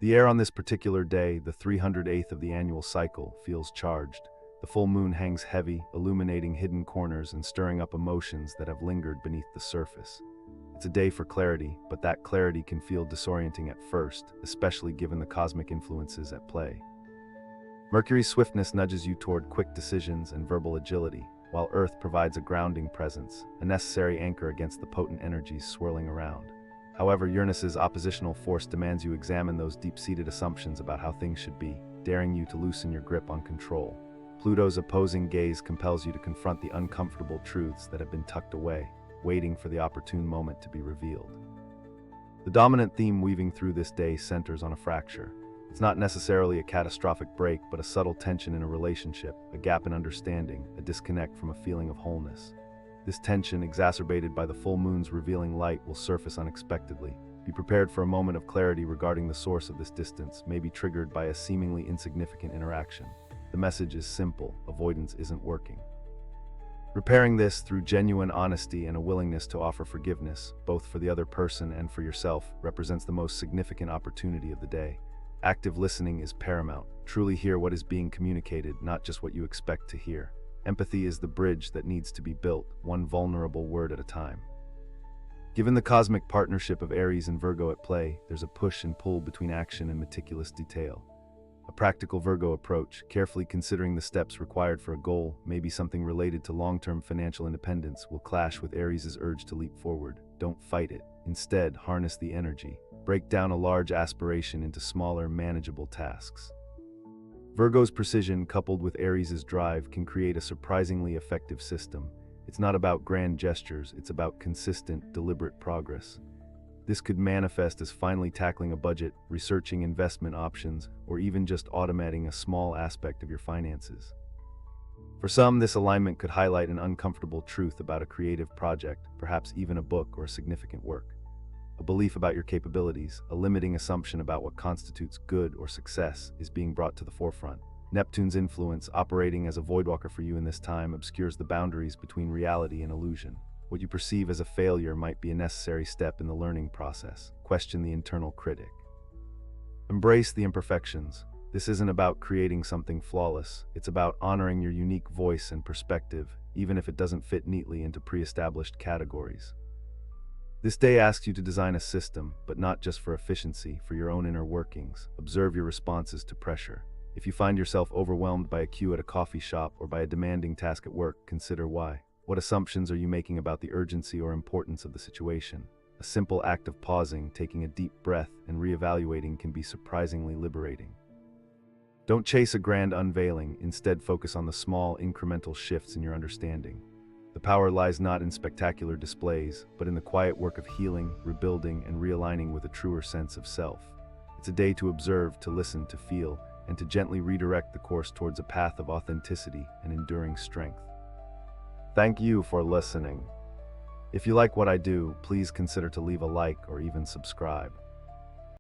The air on this particular day, the 308th of the annual cycle, feels charged. The full moon hangs heavy, illuminating hidden corners and stirring up emotions that have lingered beneath the surface. It's a day for clarity, but that clarity can feel disorienting at first, especially given the cosmic influences at play. Mercury's swiftness nudges you toward quick decisions and verbal agility, while Earth provides a grounding presence, a necessary anchor against the potent energies swirling around. However, Uranus's oppositional force demands you examine those deep-seated assumptions about how things should be, daring you to loosen your grip on control. Pluto's opposing gaze compels you to confront the uncomfortable truths that have been tucked away, waiting for the opportune moment to be revealed. The dominant theme weaving through this day centers on a fracture. It's not necessarily a catastrophic break, but a subtle tension in a relationship, a gap in understanding, a disconnect from a feeling of wholeness. This tension, exacerbated by the full moon's revealing light, will surface unexpectedly. Be prepared for a moment of clarity regarding the source of this distance, maybe triggered by a seemingly insignificant interaction. The message is simple: avoidance isn't working. Repairing this through genuine honesty and a willingness to offer forgiveness, both for the other person and for yourself, represents the most significant opportunity of the day. Active listening is paramount. Truly hear what is being communicated, not just what you expect to hear. Empathy is the bridge that needs to be built, one vulnerable word at a time. Given the cosmic partnership of Aries and Virgo at play, there's a push and pull between action and meticulous detail. A practical Virgo approach, carefully considering the steps required for a goal, maybe something related to long-term financial independence, will clash with Aries' urge to leap forward. Don't fight it. Instead, harness the energy. Break down a large aspiration into smaller, manageable tasks. Virgo's precision, coupled with Aries' drive, can create a surprisingly effective system. It's not about grand gestures, it's about consistent, deliberate progress. This could manifest as finally tackling a budget, researching investment options, or even just automating a small aspect of your finances. For some, this alignment could highlight an uncomfortable truth about a creative project, perhaps even a book or a significant work. A belief about your capabilities, a limiting assumption about what constitutes good or success, is being brought to the forefront. Neptune's influence, operating as a voidwalker for you in this time, obscures the boundaries between reality and illusion. What you perceive as a failure might be a necessary step in the learning process. Question the internal critic. Embrace the imperfections. This isn't about creating something flawless. It's about honoring your unique voice and perspective, even if it doesn't fit neatly into pre-established categories. This day asks you to design a system, but not just for efficiency, for your own inner workings. Observe your responses to pressure. If you find yourself overwhelmed by a queue at a coffee shop or by a demanding task at work, consider why. What assumptions are you making about the urgency or importance of the situation? A simple act of pausing, taking a deep breath, and reevaluating can be surprisingly liberating. Don't chase a grand unveiling, instead focus on the small, incremental shifts in your understanding. The power lies not in spectacular displays, but in the quiet work of healing, rebuilding, and realigning with a truer sense of self. It's a day to observe, to listen, to feel, and to gently redirect the course towards a path of authenticity and enduring strength. Thank you for listening. If you like what I do, please consider to leave a like or even subscribe.